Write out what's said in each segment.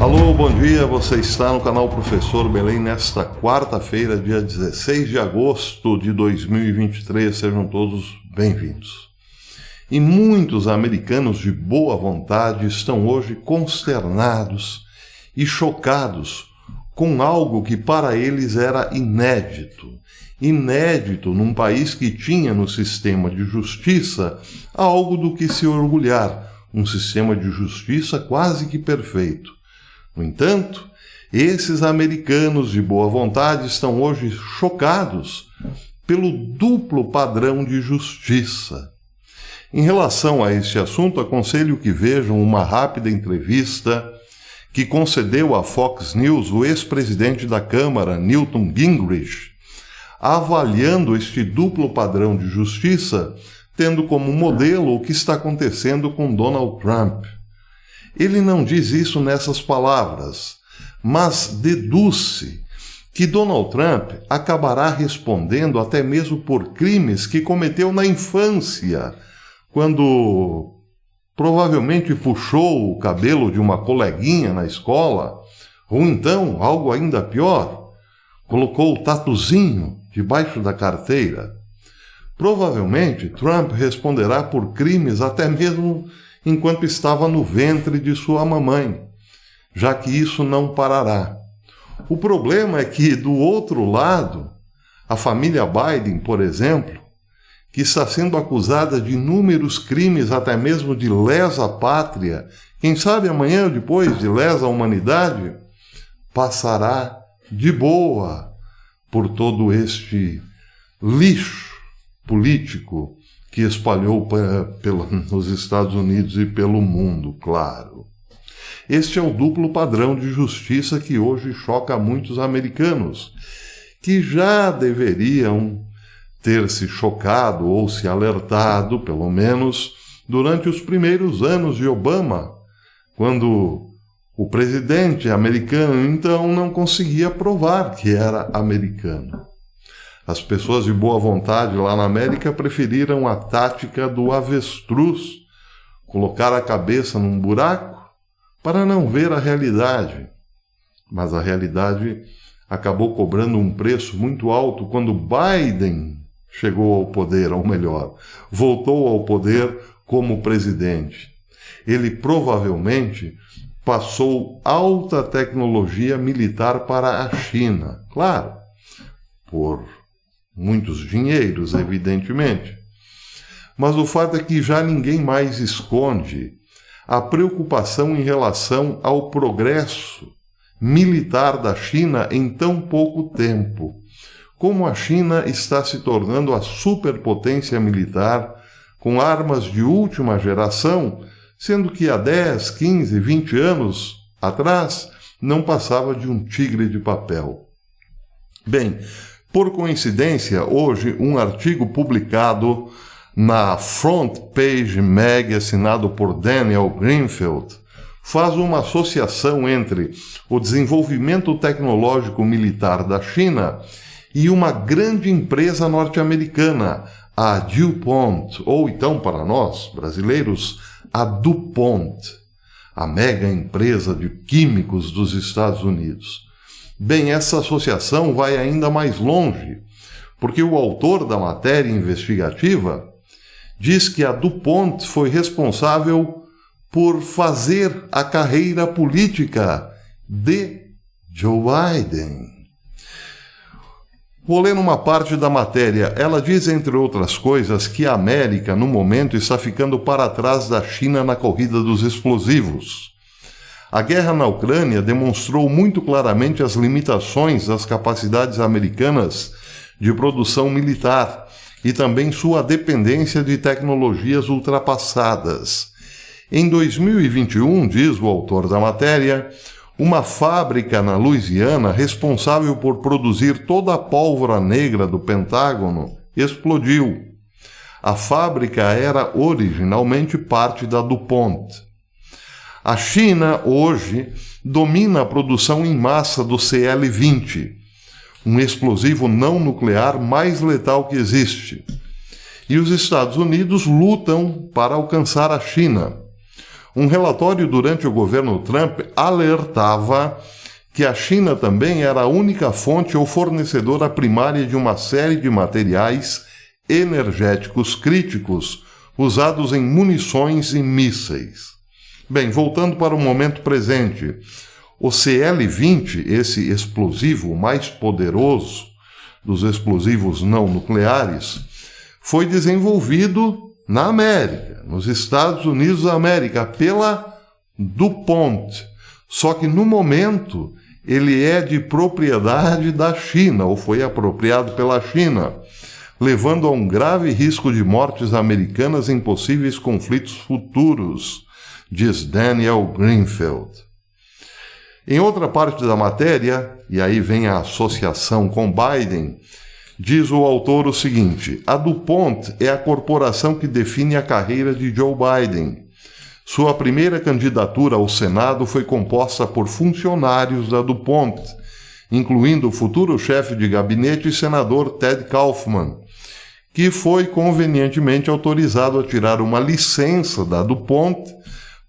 Alô, bom dia, você está no canal Professor Belém nesta quarta-feira, dia 16 de agosto de 2023, sejam todos bem-vindos. E muitos americanos de boa vontade estão hoje consternados e chocados com algo que para eles era inédito. Inédito num país que tinha no sistema de justiça algo do que se orgulhar, um sistema de justiça quase que perfeito. No entanto, esses americanos de boa vontade estão hoje chocados pelo duplo padrão de justiça. Em relação a este assunto, aconselho que vejam uma rápida entrevista que concedeu à Fox News o ex-presidente da Câmara, Newt Gingrich, avaliando este duplo padrão de justiça, tendo como modelo o que está acontecendo com Donald Trump. Ele não diz isso nessas palavras, mas deduz-se que Donald Trump acabará respondendo até mesmo por crimes que cometeu na infância, quando provavelmente puxou o cabelo de uma coleguinha na escola, ou então, algo ainda pior, colocou o tatuzinho debaixo da carteira. Provavelmente, Trump responderá por crimes até mesmo enquanto estava no ventre de sua mamãe, já que isso não parará. O problema é que, do outro lado, a família Biden, por exemplo, que está sendo acusada de inúmeros crimes, até mesmo de lesa pátria, quem sabe amanhã ou depois de lesa humanidade, passará de boa por todo este lixo político que espalhou nos Estados Unidos e pelo mundo, claro. Este é o duplo padrão de justiça que hoje choca muitos americanos, que já deveriam ter se chocado ou se alertado, pelo menos, durante os primeiros anos de Obama, quando o presidente americano, então, não conseguia provar que era americano. As pessoas de boa vontade lá na América preferiram a tática do avestruz, colocar a cabeça num buraco para não ver a realidade. Mas a realidade acabou cobrando um preço muito alto quando Biden chegou ao poder, ou melhor, voltou ao poder como presidente. Ele provavelmente passou alta tecnologia militar para a China, claro, por muitos dinheiros, evidentemente. Mas o fato é que já ninguém mais esconde a preocupação em relação ao progresso militar da China em tão pouco tempo. Como a China está se tornando a superpotência militar com armas de última geração, sendo que há 10, 15, 20 anos atrás não passava de um tigre de papel. Bem, por coincidência, hoje um artigo publicado na Front Page Mag, assinado por Daniel Greenfield, faz uma associação entre o desenvolvimento tecnológico militar da China e uma grande empresa norte-americana, a DuPont, ou então para nós, brasileiros, a DuPont, a mega empresa de químicos dos Estados Unidos. Bem, essa associação vai ainda mais longe, porque o autor da matéria investigativa diz que a DuPont foi responsável por fazer a carreira política de Joe Biden. Vou ler uma parte da matéria. Ela diz, entre outras coisas, que a América, no momento, está ficando para trás da China na corrida dos explosivos. A guerra na Ucrânia demonstrou muito claramente as limitações das capacidades americanas de produção militar e também sua dependência de tecnologias ultrapassadas. Em 2021, diz o autor da matéria, uma fábrica na Louisiana responsável por produzir toda a pólvora negra do Pentágono explodiu. A fábrica era originalmente parte da DuPont. A China, hoje, domina a produção em massa do CL-20, um explosivo não nuclear mais letal que existe. E os Estados Unidos lutam para alcançar a China. Um relatório durante o governo Trump alertava que a China também era a única fonte ou fornecedora primária de uma série de materiais energéticos críticos usados em munições e mísseis. Bem, voltando para o momento presente, o CL-20, esse explosivo mais poderoso dos explosivos não nucleares, foi desenvolvido na América, nos Estados Unidos da América, pela DuPont. Só que no momento ele é de propriedade da China, ou foi apropriado pela China, levando a um grave risco de mortes americanas em possíveis conflitos futuros, diz Daniel Greenfield. Em outra parte da matéria, e aí vem a associação com Biden, diz o autor o seguinte: a DuPont é a corporação que define a carreira de Joe Biden. Sua primeira candidatura ao Senado foi composta por funcionários da DuPont, incluindo o futuro chefe de gabinete e senador Ted Kaufman, que foi convenientemente autorizado a tirar uma licença da DuPont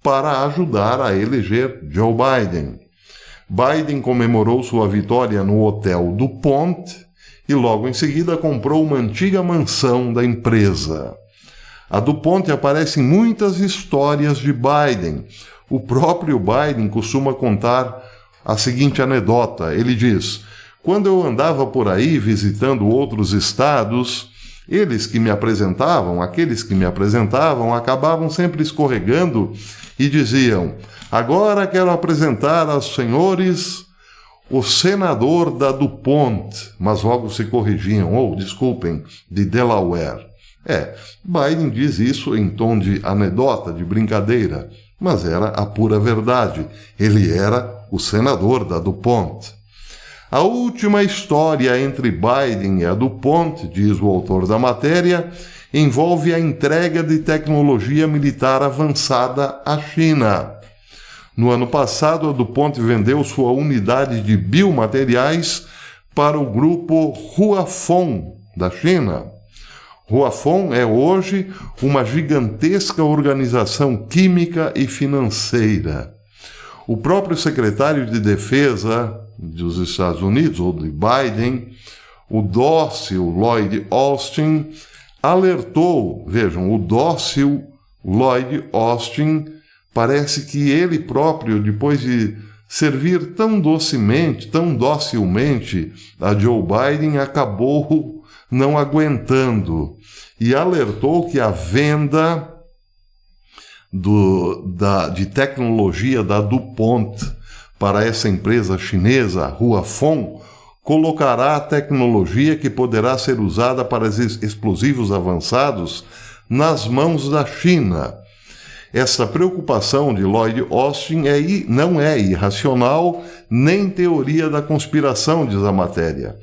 para ajudar a eleger Joe Biden. Biden comemorou sua vitória no Hotel DuPont e logo em seguida comprou uma antiga mansão da empresa. A DuPont aparece em muitas histórias de Biden. O próprio Biden costuma contar a seguinte anedota. Ele diz: quando eu andava por aí visitando outros estados, aqueles que me apresentavam, acabavam sempre escorregando e diziam: agora quero apresentar aos senhores o senador da DuPont, mas logo se corrigiam, desculpem, de Delaware. Biden diz isso em tom de anedota, de brincadeira, mas era a pura verdade. Ele era o senador da DuPont. A última história entre Biden e a DuPont, diz o autor da matéria, envolve a entrega de tecnologia militar avançada à China. No ano passado, a DuPont vendeu sua unidade de biomateriais para o grupo Huafeng da China. Huafeng é hoje uma gigantesca organização química e financeira. O próprio secretário de Defesa dos Estados Unidos, ou de Biden, o dócil Lloyd Austin, alertou, vejam, o dócil Lloyd Austin, parece que ele próprio, depois de servir tão docilmente a Joe Biden, acabou não aguentando e alertou que a venda de tecnologia da DuPont para essa empresa chinesa, Huafeng, colocará a tecnologia que poderá ser usada para explosivos avançados nas mãos da China. Essa preocupação de Lloyd Austin não é irracional nem teoria da conspiração, diz a matéria.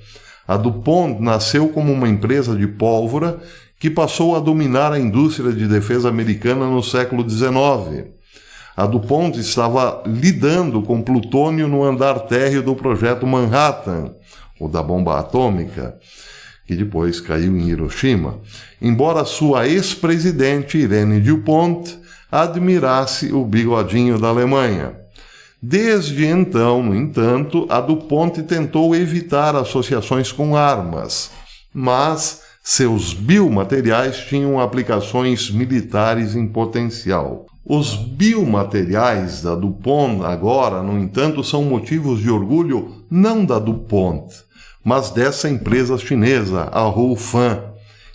A DuPont nasceu como uma empresa de pólvora que passou a dominar a indústria de defesa americana no século XIX. A DuPont estava lidando com plutônio no andar térreo do projeto Manhattan, ou da bomba atômica, que depois caiu em Hiroshima, embora sua ex-presidente, Irene DuPont, admirasse o bigodinho da Alemanha. Desde então, no entanto, a DuPont tentou evitar associações com armas, mas seus biomateriais tinham aplicações militares em potencial. Os biomateriais da DuPont agora, no entanto, são motivos de orgulho não da DuPont, mas dessa empresa chinesa, a Huafeng,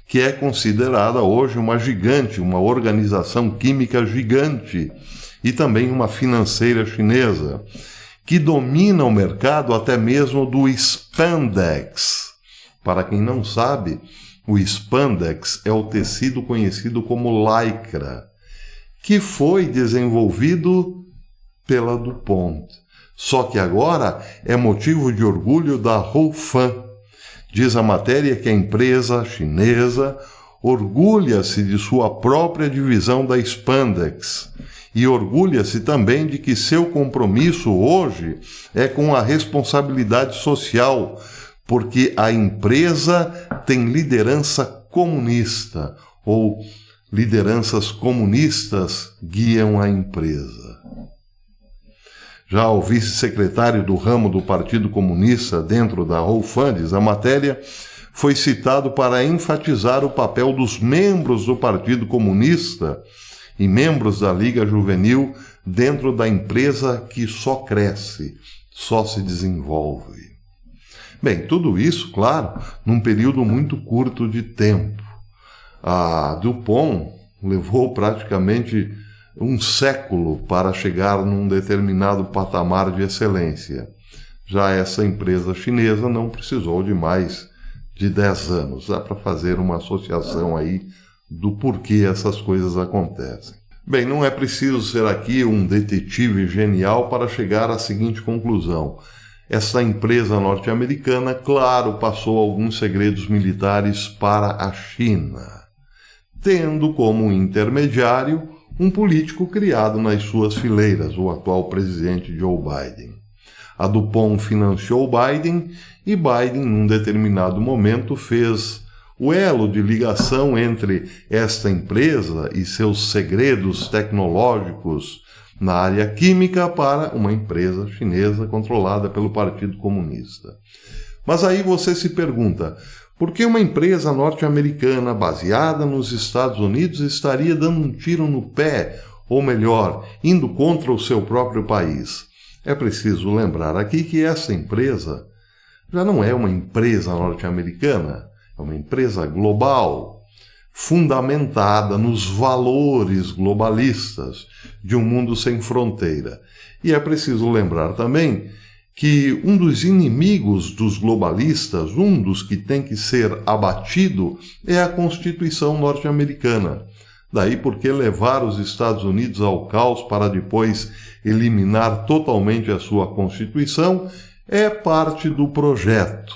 que é considerada hoje uma gigante, uma organização química gigante, e também uma financeira chinesa, que domina o mercado até mesmo do spandex. Para quem não sabe, o spandex é o tecido conhecido como lycra, que foi desenvolvido pela DuPont. Só que agora é motivo de orgulho da Huafeng. Diz a matéria que a empresa chinesa orgulha-se de sua própria divisão da spandex e orgulha-se também de que seu compromisso hoje é com a responsabilidade social, porque a empresa tem liderança comunista, ou lideranças comunistas guiam a empresa. Já o vice-secretário do ramo do Partido Comunista dentro da Whole Foods, a matéria foi citado para enfatizar o papel dos membros do Partido Comunista e membros da Liga Juvenil dentro da empresa que só cresce, só se desenvolve. Bem, tudo isso, claro, num período muito curto de tempo. A DuPont levou praticamente um século para chegar num determinado patamar de excelência. Já essa empresa chinesa não precisou de mais de 10 anos. Dá para fazer uma associação aí do porquê essas coisas acontecem. Bem, não é preciso ser aqui um detetive genial para chegar à seguinte conclusão. Essa empresa norte-americana, claro, passou alguns segredos militares para a China, tendo como intermediário um político criado nas suas fileiras, o atual presidente Joe Biden. A DuPont financiou Biden e Biden, num determinado momento, fez o elo de ligação entre esta empresa e seus segredos tecnológicos na área química para uma empresa chinesa controlada pelo Partido Comunista. Mas aí você se pergunta, por que uma empresa norte-americana baseada nos Estados Unidos estaria dando um tiro no pé, ou melhor, indo contra o seu próprio país? É preciso lembrar aqui que essa empresa já não é uma empresa norte-americana, é uma empresa global, fundamentada nos valores globalistas de um mundo sem fronteira. E é preciso lembrar também que um dos inimigos dos globalistas, um dos que tem que ser abatido, é a Constituição norte-americana. Daí porque levar os Estados Unidos ao caos para depois eliminar totalmente a sua Constituição é parte do projeto,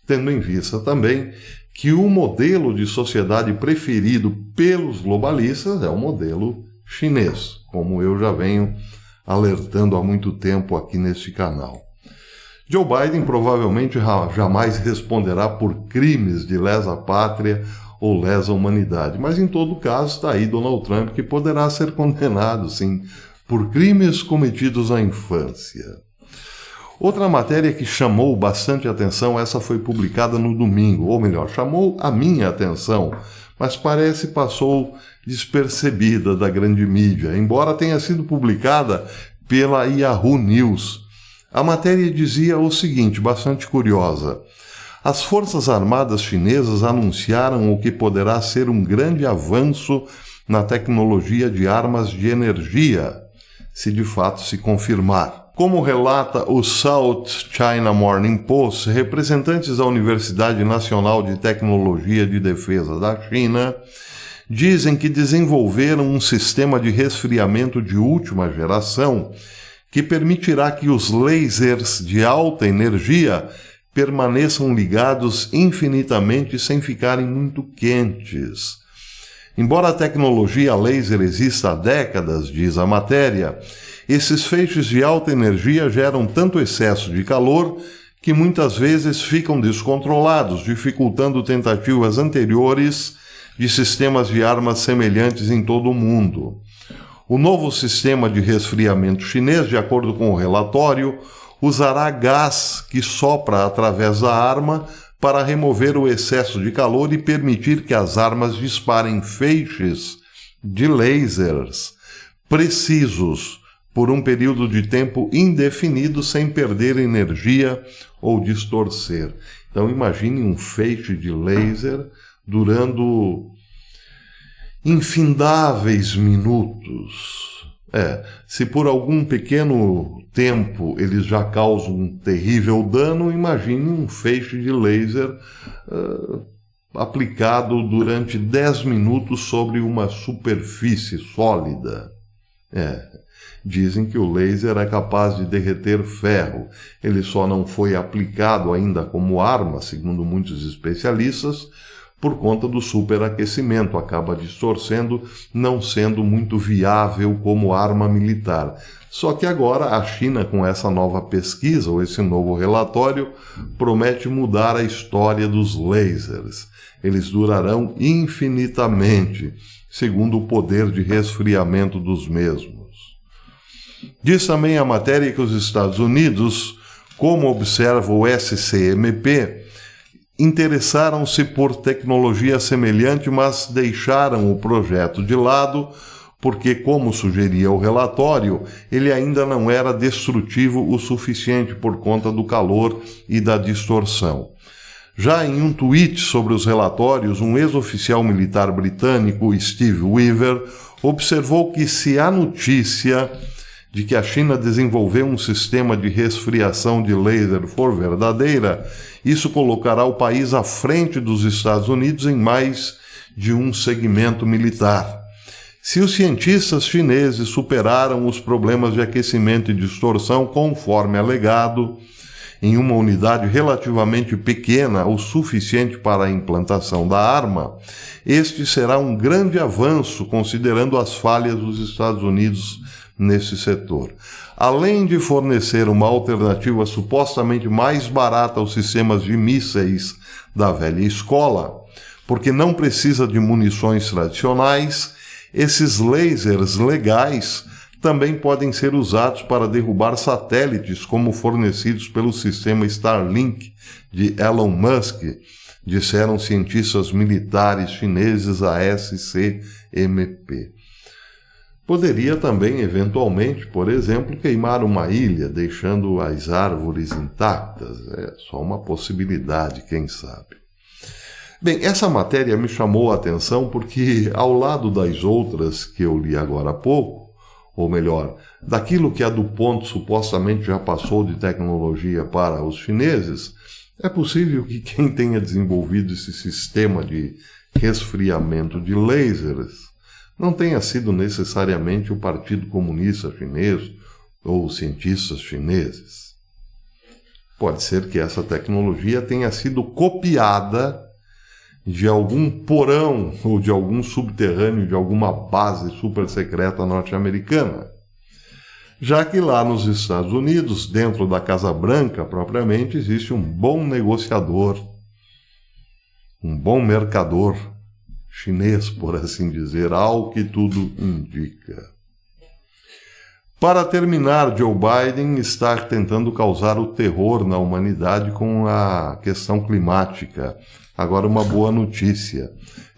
tendo em vista também que o modelo de sociedade preferido pelos globalistas é o modelo chinês, como eu já venho alertando há muito tempo aqui neste canal. Joe Biden provavelmente jamais responderá por crimes de lesa pátria ou lesa humanidade, mas em todo caso está aí Donald Trump, que poderá ser condenado, sim, por crimes cometidos na infância. Outra matéria que chamou bastante atenção, essa foi publicada no domingo, ou melhor, chamou a minha atenção, mas parece passou despercebida da grande mídia, embora tenha sido publicada pela Yahoo News. A matéria dizia o seguinte, bastante curiosa. As Forças Armadas chinesas anunciaram o que poderá ser um grande avanço na tecnologia de armas de energia, se de fato se confirmar. Como relata o South China Morning Post, representantes da Universidade Nacional de Tecnologia de Defesa da China dizem que desenvolveram um sistema de resfriamento de última geração que permitirá que os lasers de alta energia permaneçam ligados infinitamente sem ficarem muito quentes. Embora a tecnologia laser exista há décadas, diz a matéria, esses feixes de alta energia geram tanto excesso de calor que muitas vezes ficam descontrolados, dificultando tentativas anteriores de sistemas de armas semelhantes em todo o mundo. O novo sistema de resfriamento chinês, de acordo com o relatório, usará gás que sopra através da arma para remover o excesso de calor e permitir que as armas disparem feixes de lasers precisos por um período de tempo indefinido sem perder energia ou distorcer. Então imagine um feixe de laser durando infindáveis minutos. Se por algum pequeno tempo eles já causam um terrível dano, imagine um feixe de laser aplicado durante 10 minutos sobre uma superfície sólida. Dizem que o laser é capaz de derreter ferro. Ele só não foi aplicado ainda como arma, segundo muitos especialistas, por conta do superaquecimento, acaba distorcendo, não sendo muito viável como arma militar. Só que agora a China, com essa nova pesquisa, ou esse novo relatório, promete mudar a história dos lasers. Eles durarão infinitamente, segundo o poder de resfriamento dos mesmos. Diz também a matéria que os Estados Unidos, como observa o SCMP, interessaram-se por tecnologia semelhante, mas deixaram o projeto de lado porque, como sugeria o relatório, ele ainda não era destrutivo o suficiente por conta do calor e da distorção. Já em um tweet sobre os relatórios, um ex-oficial militar britânico, Steve Weaver, observou que se a notícia de que a China desenvolveu um sistema de resfriação de laser for verdadeira, isso colocará o país à frente dos Estados Unidos em mais de um segmento militar. Se os cientistas chineses superaram os problemas de aquecimento e distorção conforme alegado, em uma unidade relativamente pequena, o suficiente para a implantação da arma, este será um grande avanço considerando as falhas dos Estados Unidos nesse setor. Além de fornecer uma alternativa supostamente mais barata aos sistemas de mísseis da velha escola, porque não precisa de munições tradicionais, esses lasers legais também podem ser usados para derrubar satélites como fornecidos pelo sistema Starlink de Elon Musk, disseram cientistas militares chineses à SCMP. Poderia também, eventualmente, por exemplo, queimar uma ilha, deixando as árvores intactas. É só uma possibilidade, quem sabe. Bem, essa matéria me chamou a atenção porque, ao lado das outras que eu li agora há pouco, ou melhor, daquilo que a DuPont supostamente já passou de tecnologia para os chineses, é possível que quem tenha desenvolvido esse sistema de resfriamento de lasers não tenha sido necessariamente o Partido Comunista Chinês ou os cientistas chineses. Pode ser que essa tecnologia tenha sido copiada de algum porão ou de algum subterrâneo de alguma base super secreta norte-americana. Já que lá nos Estados Unidos, dentro da Casa Branca propriamente, existe um bom negociador, um bom mercador chinês, por assim dizer, ao que tudo indica. Para terminar, Joe Biden está tentando causar o terror na humanidade com a questão climática. Agora, uma boa notícia.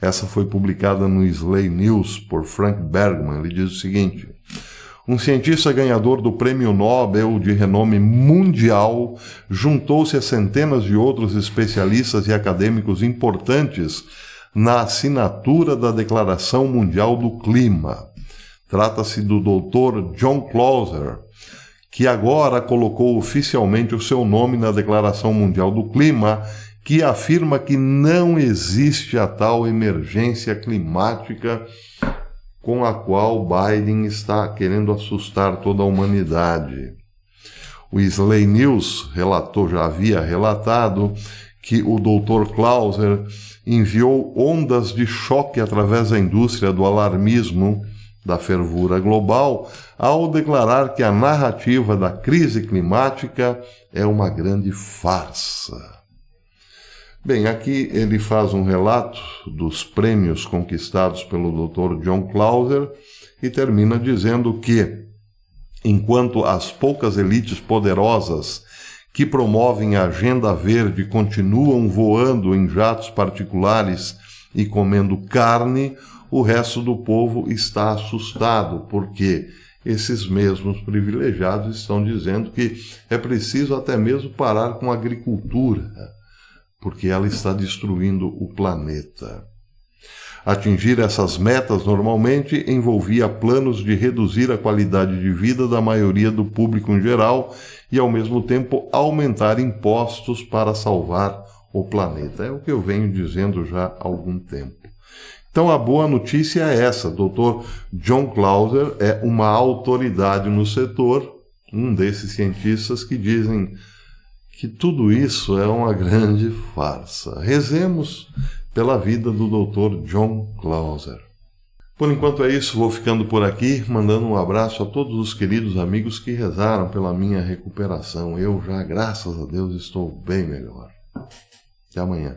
Essa foi publicada no Slate News por Frank Bergman. Ele diz o seguinte: um cientista ganhador do Prêmio Nobel de renome mundial juntou-se a centenas de outros especialistas e acadêmicos importantes na assinatura da Declaração Mundial do Clima. Trata-se do Dr. John Clauser, que agora colocou oficialmente o seu nome na Declaração Mundial do Clima, que afirma que não existe a tal emergência climática com a qual Biden está querendo assustar toda a humanidade. O Slate News já havia relatado que o Dr. Clauser enviou ondas de choque através da indústria do alarmismo da fervura global ao declarar que a narrativa da crise climática é uma grande farsa. Bem, aqui ele faz um relato dos prêmios conquistados pelo Dr. John Clauser e termina dizendo que, enquanto as poucas elites poderosas que promovem a agenda verde continuam voando em jatos particulares e comendo carne, o resto do povo está assustado, porque esses mesmos privilegiados estão dizendo que é preciso até mesmo parar com a agricultura, porque ela está destruindo o planeta. Atingir essas metas normalmente envolvia planos de reduzir a qualidade de vida da maioria do público em geral e, ao mesmo tempo, aumentar impostos para salvar o planeta. É o que eu venho dizendo já há algum tempo. Então, a boa notícia é essa. Dr. John Clauser é uma autoridade no setor, um desses cientistas que dizem que tudo isso é uma grande farsa. Rezemos pela vida do Dr. John Clauser. Por enquanto é isso, vou ficando por aqui, mandando um abraço a todos os queridos amigos que rezaram pela minha recuperação. Eu já, graças a Deus, estou bem melhor. Até amanhã.